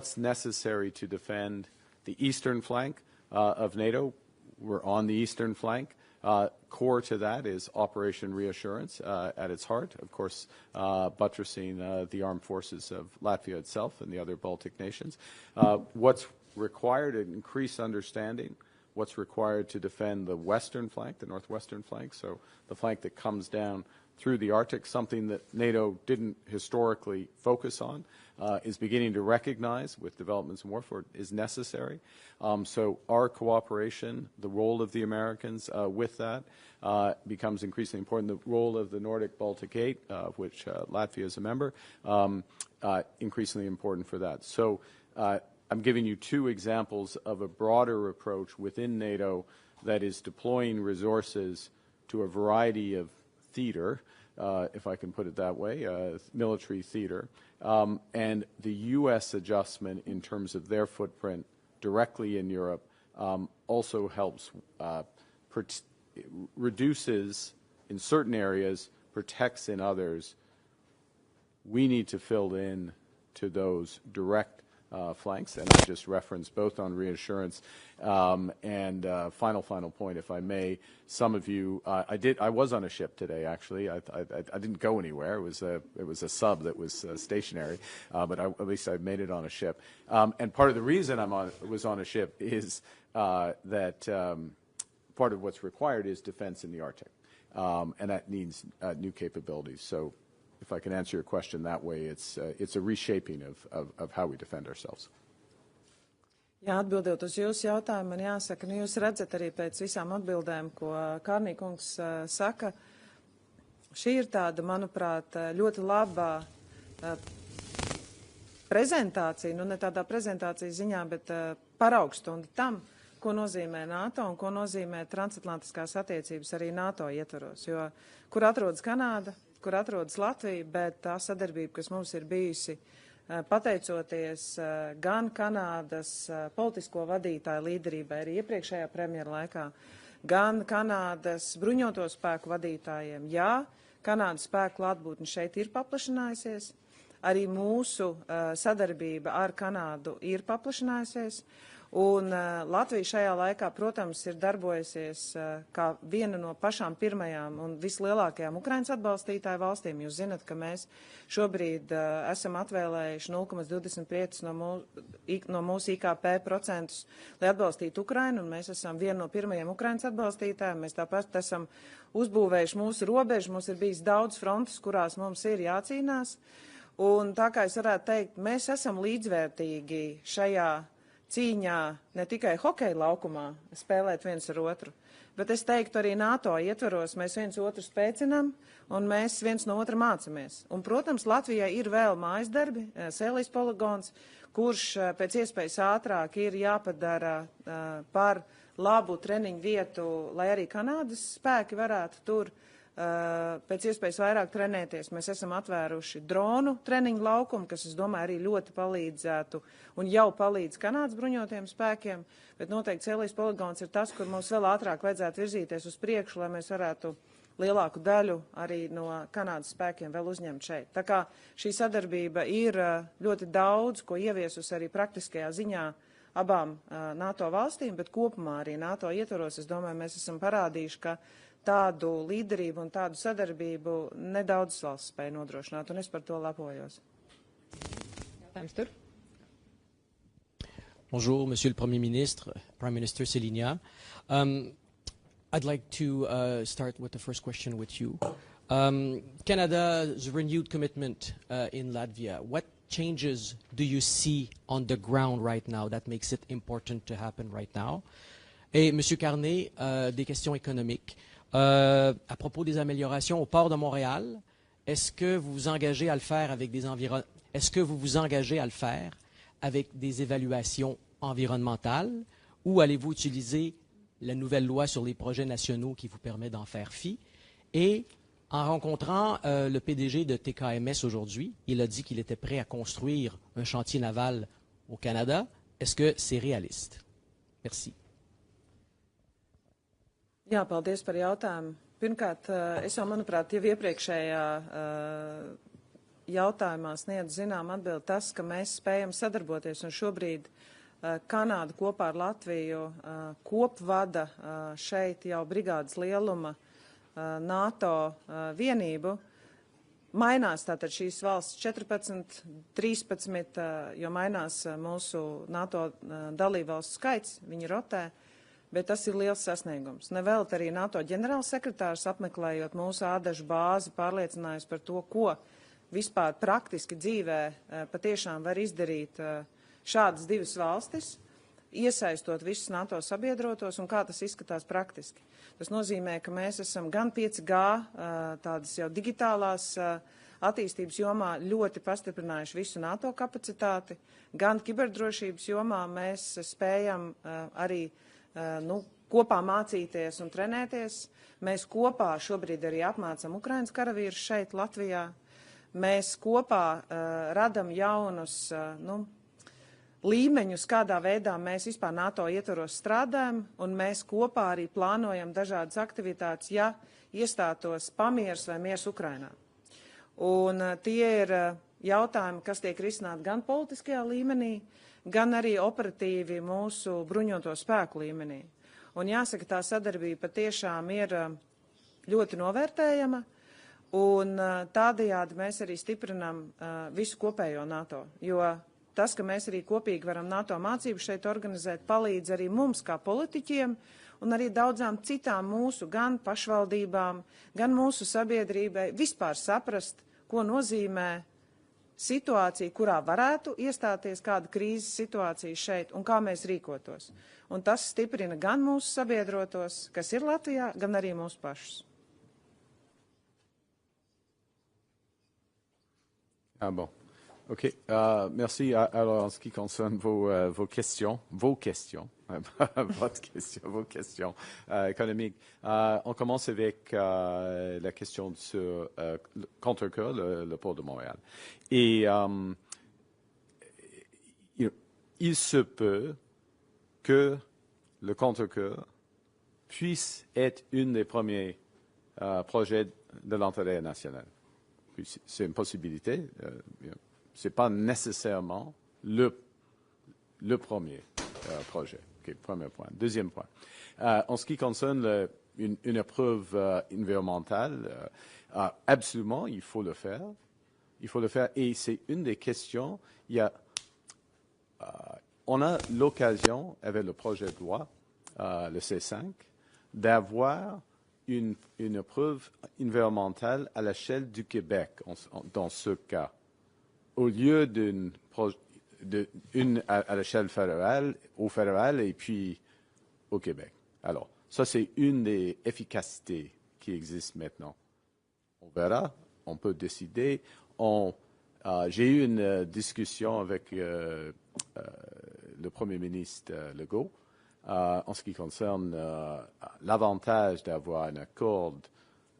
What's necessary to defend the eastern flank of NATO? We're on the eastern flank. Core to that is Operation Reassurance at its heart, of course, buttressing the armed forces of Latvia itself and the other Baltic nations. What's required to increase understanding, what's required to defend the western flank, the northwestern flank, so the flank that comes down through the Arctic, something that NATO didn't historically focus on, is beginning to recognize with developments in warfare is necessary. So our cooperation, the role of the Americans with that becomes increasingly important. The role of the Nordic Baltic 8, of which Latvia is a member, increasingly important for that. So I'm giving you two examples of a broader approach within NATO that is deploying resources to a variety of theater, if I can put it that way, military theater, and the U.S. adjustment in terms of their footprint directly in Europe also helps, reduces in certain areas, protects in others. We need to fill in to those direct flanks, and I just referenced both on reassurance and final point, if I may. Some of you, I was on a ship today. Actually, I didn't go anywhere. It was a sub that was stationary, but at least I made it on a ship. And part of the reason was on a ship is that part of what's required is defense in the Arctic, and that needs new capabilities. So, if I can answer your question that way, it's a reshaping of how we defend ourselves. Jā, atbildot uz jūsu jautājumu, man jāsaka, jūs redzat arī pēc visām atbildēm, ko Carney kungs saka, šī ir tāda, manuprāt, ļoti labā prezentācija, nu ne tādā prezentācijas ziņā, bet paraugstunda tam, ko nozīmē NATO un ko nozīmē transatlantiskās attiecības arī NATO ietvaros, jo kur atrodas Kanāda, kur atrodas Latvija, bet tā sadarbība, kas mums ir bijusi, pateicoties gan Kanādas politisko vadītāju līderībai arī iepriekšējā premjera laikā, gan Kanādas bruņoto spēku vadītājiem. Jā, Kanādas spēku klātbūtne šeit ir paplašinājusies, arī mūsu sadarbība ar Kanādu ir paplašinājusies, un Latvija šajā laikā, protams, ir darbojusies kā viena no pašām pirmajām un vislielākajām Ukrainas atbalstītāju valstīm. Jūs zinat, ka mēs šobrīd esam atvēlējuši 0,25 no mūsu IKP procentus, lai atbalstītu Ukrainu, un mēs esam viena no pirmajiem Ukrainas atbalstītājiem. Mēs tāpat esam uzbūvējuši mūsu robežu, mums ir bijis daudz frontes, kurās mums ir jācīnās, un tā kā es varētu teikt, mēs esam līdzvērtīgi šajā cīņā ne tikai hokeja laukumā spēlēt viens ar otru, bet es teiktu arī NATO ietvaros mēs viens otru spēcinam un mēs viens no otra mācamies. Un, protams, Latvijai ir vēl mājas darbi, Sēlijas poligons, kurš pēc iespējas ātrāk ir jāpadara par labu treniņu vietu, lai arī Kanādas spēki varētu tur pēc iespējas vairāk trenēties. Mēs esam atvēruši dronu treniņu laukumu, kas, es domāju, arī ļoti palīdzētu un jau palīdz Kanādas bruņotiem spēkiem, bet noteikti Sēlijas poligons ir tas, kur mums vēl ātrāk vajadzētu virzīties uz priekšu, lai mēs varētu lielāku daļu arī no Kanādas spēkiem vēl uzņemt šeit. Tā kā šī sadarbība ir ļoti daudz, ko ieviesus arī praktiskajā ziņā abām NATO valstīm, bet kopumā arī NATO ietvaros, es domāju, mēs esam parādījuši, ka tādu līderību un tādu sadarbību nedaudz valsts spēja nodrošināt, un es par to lepojos. Bonjour, Monsieur le Premier Ministre, Prime Minister Silina. I'd like to start with the first question with you. Canada's renewed commitment in Latvia, what changes do you see on the ground right now that makes it important to happen right now? Et Monsieur Carney, des questions économiques. À propos des améliorations au port de Montréal, est-ce que vous vous engagez à le faire avec des évaluations environnementales ou allez-vous utiliser la nouvelle loi sur les projets nationaux qui vous permet d'en faire fi? Et en rencontrant le PDG de TKMS aujourd'hui, il a dit qu'il était prêt à construire un chantier naval au Canada. Est-ce que c'est réaliste? Merci. Jā, paldies par jautājumu. Pirmkārt, es jau, manuprāt, jau iepriekšējā jautājumā sniedz zinām atbildi tas, ka mēs spējam sadarboties, un šobrīd Kanāda kopā ar Latviju kopvada šeit jau brigādes lieluma NATO vienību. Mainās tātad šīs valsts 14, 13, jo mainās mūsu NATO dalībvalstu skaits, viņi rotē, bet tas ir liels sasniegums. Nevēlt arī NATO ģenerālsekretārs apmeklējot mūsu ādažu bāzi, pārliecinājis par to, ko vispār praktiski dzīvē patiešām var izdarīt šādas divas valstis, iesaistot visus NATO sabiedrotos un kā tas izskatās praktiski. Tas nozīmē, ka mēs esam gan 5G, tādas jau digitālās attīstības jomā ļoti pastiprinājuši visu NATO kapacitāti, gan kiberdrošības jomā mēs spējam arī kopā mācīties un trenēties. Mēs kopā šobrīd arī apmācam Ukrainas karavīrus šeit Latvijā. Mēs kopā radam jaunus, līmeņus, kādā veidā mēs vispār NATO ietvaros strādājam, un mēs kopā arī plānojam dažādas aktivitātes, ja iestātos pamieris vai miers Ukrainā. Un tie ir jautājumi, kas tiek risināti gan politiskajā līmenī, gan arī operatīvi mūsu bruņoto spēku līmenī. Un jāsaka, tā sadarbība patiešām ir ļoti novērtējama, un tādējādi mēs arī stiprinam visu kopējo NATO, jo tas, ka mēs arī kopīgi varam NATO mācību šeit organizēt, palīdz arī mums kā politiķiem un arī daudzām citām mūsu gan pašvaldībām, gan mūsu sabiedrībai vispār saprast, ko nozīmē situācija, kurā varētu iestāties kāda krīzes situācija šeit un kā mēs rīkotos. Un tas stiprina gan mūsu sabiedrotos, kas ir Latvijā, gan arī mūsu pašus. Bon. OK. Merci. Alors, en ce qui concerne vos questions, vos questions économiques, on commence avec la question sur le contre-cœur, le port de Montréal. Et il se peut que le contre-cœur puisse être un des premiers projets de l'intérêt national. C'est une possibilité. Ce n'est pas nécessairement le premier projet. Okay, premier point. Deuxième point. En ce qui concerne une épreuve environnementale, absolument, il faut le faire. Il faut le faire. Et c'est une des questions. On a l'occasion, avec le projet de loi, le C5, d'avoir une épreuve environnementale à l'échelle du Québec, dans ce cas. Au lieu d'une à l'échelle fédérale, au fédéral et puis au Québec. Alors, ça, c'est une des efficacités qui existent maintenant. On verra, on peut décider. J'ai eu une discussion avec le Premier ministre Legault en ce qui concerne l'avantage d'avoir un accord,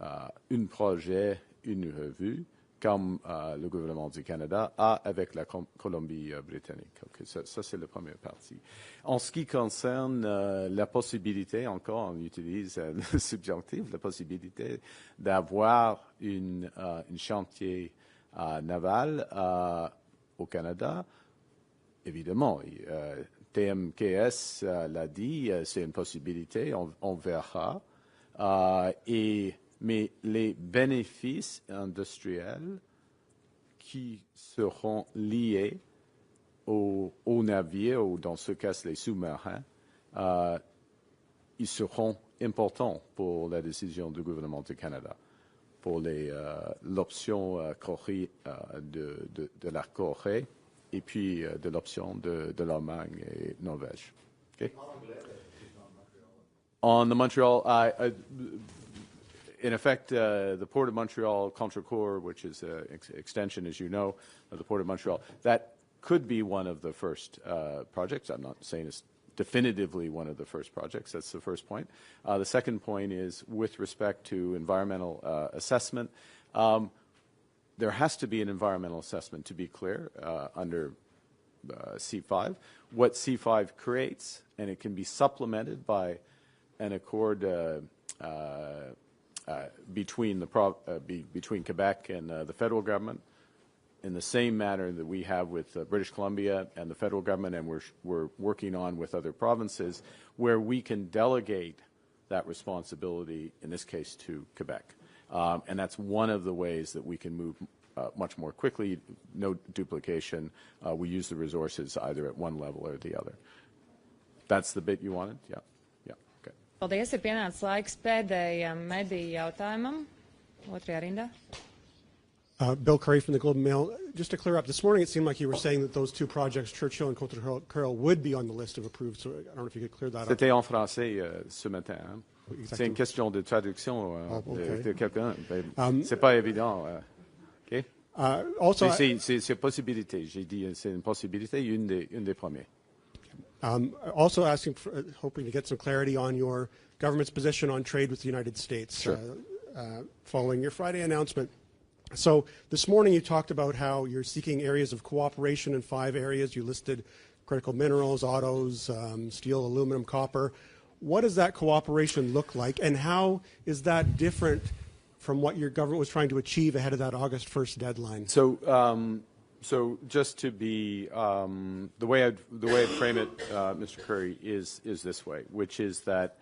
un projet, une revue, comme le gouvernement du Canada a avec la Colombie-Britannique. Okay, ça c'est la première partie. En ce qui concerne la possibilité, encore on utilise le subjonctif, la possibilité d'avoir un chantier naval au Canada, évidemment, TMKS l'a dit, c'est une possibilité, on verra. Mais les bénéfices industriels qui seront liés aux navires, ou dans ce cas les sous-marins, ils seront importants pour la décision du gouvernement du Canada, pour l'option de la Corée et puis de l'option de l'Allemagne et Norvège. Okay? On the Montreal, in effect, the Port of Montreal Contre-Corps, which is an extension, as you know, of the Port of Montreal, that could be one of the first projects. I'm not saying it's definitively one of the first projects. That's the first point. The second point is with respect to environmental assessment. There has to be an environmental assessment, to be clear, under C5. What C5 creates, and it can be supplemented by an accord between Quebec and the federal government, in the same manner that we have with British Columbia and the federal government, and we're working on with other provinces, where we can delegate that responsibility, in this case, to Quebec. And that's one of the ways that we can move much more quickly, no duplication. We use the resources either at one level or the other. That's the bit you wanted? Yeah. Yeah. Okay. Paldies, ir pienācis laiks pēdējam mediju jautājumam. Otrajā rindā. Bill Curry from the Globe and Mail. Just to clear up, this morning it seemed like you were saying that those two projects, Churchill and Coulter-Curl, would be on the list of approved. So I don't know if you could clear that up. C'était en français ce matin. Hein? C'est une question de traduction de quelqu'un. C'est pas évident. Okay? Also, c'est possibilité. J'ai dit c'est une possibilité, une des premières. Also asking for, hoping to get some clarity on your government's position on trade with the United States. Sure. Following your Friday announcement. So this morning you talked about how you're seeking areas of cooperation in 5 areas. You listed critical minerals, autos, steel, aluminum, copper. What does that cooperation look like, and how is that different from what your government was trying to achieve ahead of that August 1st deadline? So just to be the way I'd frame it, Mr. Curry, is this way, which is that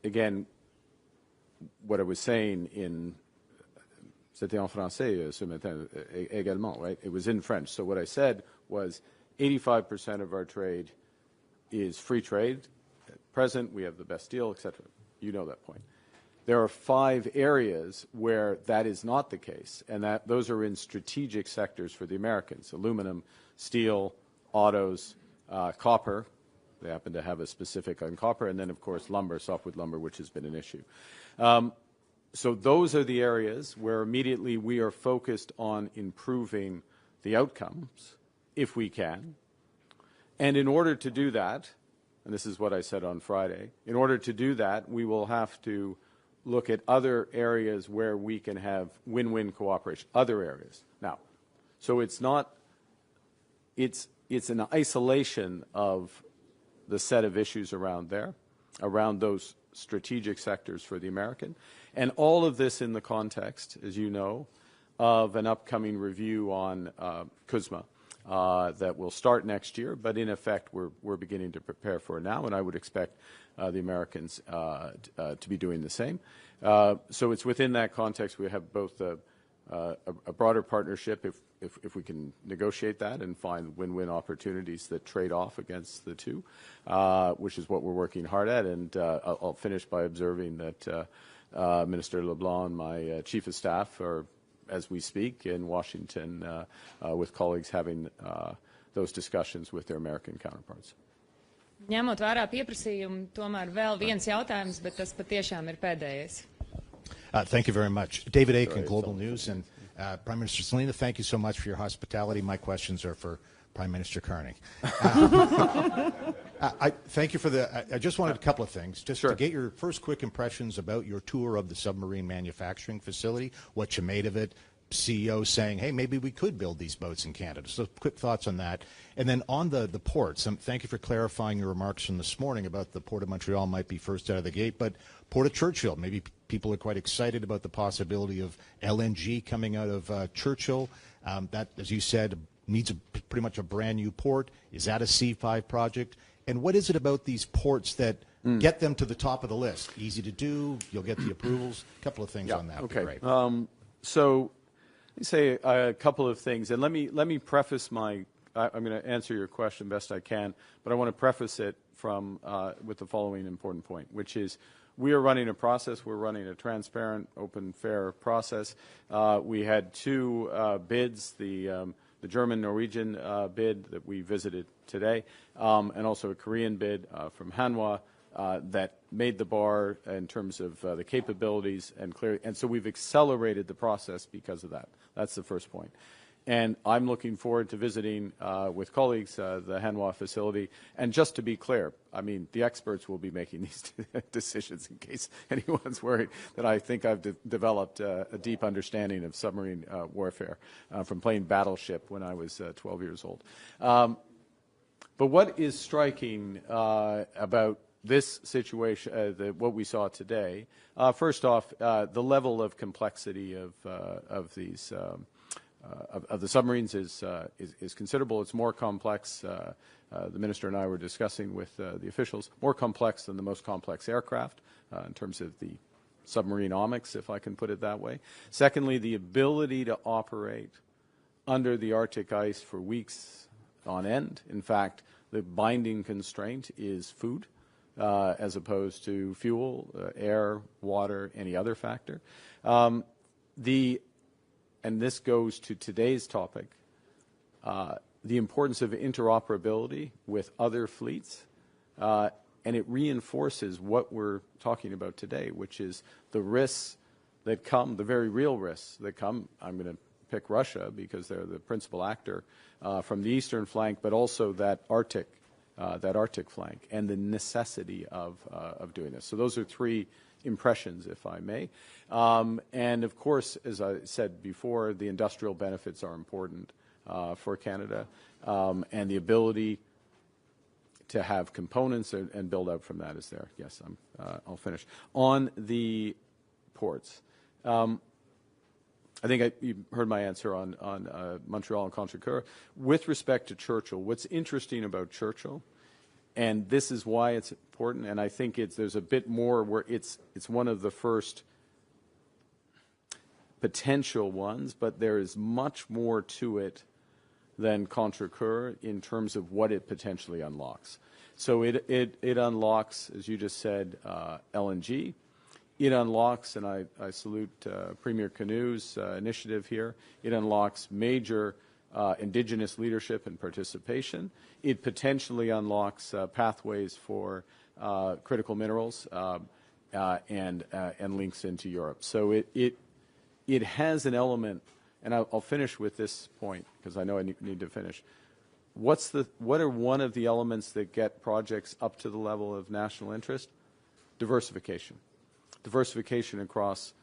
again, what I was saying in c'était en français ce matin également, right? It was in French. So what I said was 85% of our trade is free trade. At present, we have the best deal, etc. You know that point. There are 5 areas where that is not the case, and that those are in strategic sectors for the Americans: aluminum, steel, autos, copper. They happen to have a specific on copper, and then, of course, lumber, softwood lumber, which has been an issue. So those are the areas where immediately we are focused on improving the outcomes, if we can. And in order to do that, and this is what I said on Friday, in order to do that, we will have to look at other areas where we can have win-win cooperation, other areas. Now, so it's not, it's an isolation of the set of issues around there, around those strategic sectors for the American. And all of this in the context, as you know, of an upcoming review on CUSMA that will start next year, but in effect we're beginning to prepare for it now, and I would expect the Americans to be doing the same. So it's within that context we have both a broader partnership if we can negotiate that and find win-win opportunities that trade off against the two, which is what we're working hard at. And I'll finish by observing that Minister LeBlanc and my Chief of Staff are, as we speak, in Washington with colleagues having those discussions with their American counterparts. Ņemot vērā pieprasījumu, tomēr vēl viens jautājums, bet tas patiešām ir pēdējais. Thank you very much. David Aiken, Global News. And Prime Minister Silina, thank you so much for your hospitality. My questions are for Prime Minister Carney. I thank you for I just wanted a couple of things. Just to get your first quick impressions about your tour of the submarine manufacturing facility, what you made of it, CEO saying, hey, maybe we could build these boats in Canada. So quick thoughts on that. And then on the ports, thank you for clarifying your remarks from this morning about the Port of Montreal might be first out of the gate, but Port of Churchill, maybe people are quite excited about the possibility of LNG coming out of Churchill. That, as you said, needs pretty much a brand new port. Is that a C5 project? And what is it about these ports that get them to the top of the list? Easy to do, you'll get the approvals. A couple of things on that would be great. So let me say a couple of things, and let me preface my. I'm going to answer your question best I can, but I want to preface it from with the following important point, which is we are running a process. We're running a transparent, open, fair process. We had 2 bids: the German-Norwegian bid that we visited today, and also a Korean bid from Hanwha that made the bar in terms of the capabilities and clear. And so we've accelerated the process because of that. That's the first point. And I'm looking forward to visiting with colleagues the Hanwha facility. And just to be clear, I mean, the experts will be making these decisions in case anyone's worried that I think I've developed a deep understanding of submarine warfare from playing Battleship when I was 12 years old. But what is striking about this situation, what we saw today, first off, the level of complexity of these the submarines is considerable. It's more complex. The minister and I were discussing with the officials, more complex than the most complex aircraft in terms of the submarineomics, if I can put it that way. Secondly, the ability to operate under the Arctic ice for weeks on end. In fact, the binding constraint is food as opposed to fuel, air, water, any other factor. And this goes to today's topic, the importance of interoperability with other fleets. And it reinforces what we're talking about today, which is the risks that come, the very real risks that come. I'm going to pick Russia because they're the principal actor from the eastern flank, but also that Arctic flank and the necessity of doing this. So those are three impressions, if I may. And of course, as I said before, the industrial benefits are important for Canada, and the ability to have components and build out from that is there. Yes, I'll finish. On the ports, I think you heard my answer on Montreal and Contrecoeur. With respect to Churchill, what's interesting about Churchill, and this is why it's important, and I think there's a bit more where it's one of the first potential ones, but there is much more to it than Contrecoeur in terms of what it potentially unlocks. So it unlocks, as you just said, LNG. It unlocks, and I salute Premier Canu's initiative here, it unlocks major Indigenous leadership and participation. It potentially unlocks pathways for critical minerals and links into Europe. So it has an element, and I'll finish with this point because I know I need to finish. What are one of the elements that get projects up to the level of national interest? Diversification. Diversification across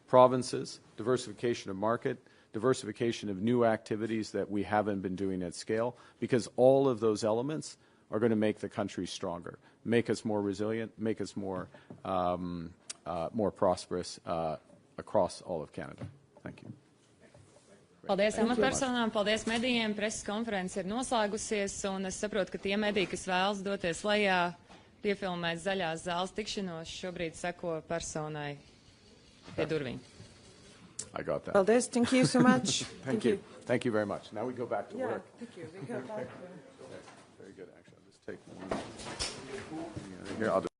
provinces, diversification of market, diversification of new activities that we haven't been doing at scale, because all of those elements are going to make the country stronger, make us more resilient, make us more prosperous across all of Canada. Thank you. Paldies amatpersonām, paldies medijiem. Preses konference ir noslēgusies, un es saprotu, ka tie mediji, kas vēlas doties lejā, piefilmēt zaļās zāles tikšanos, šobrīd seko personai pie durvīm. I got that. Paldies, thank you so much. Thank you. Thank you very much. Now we go back to work. Thank you. We go back. Very good, actually. I'll just take one. Here, I'll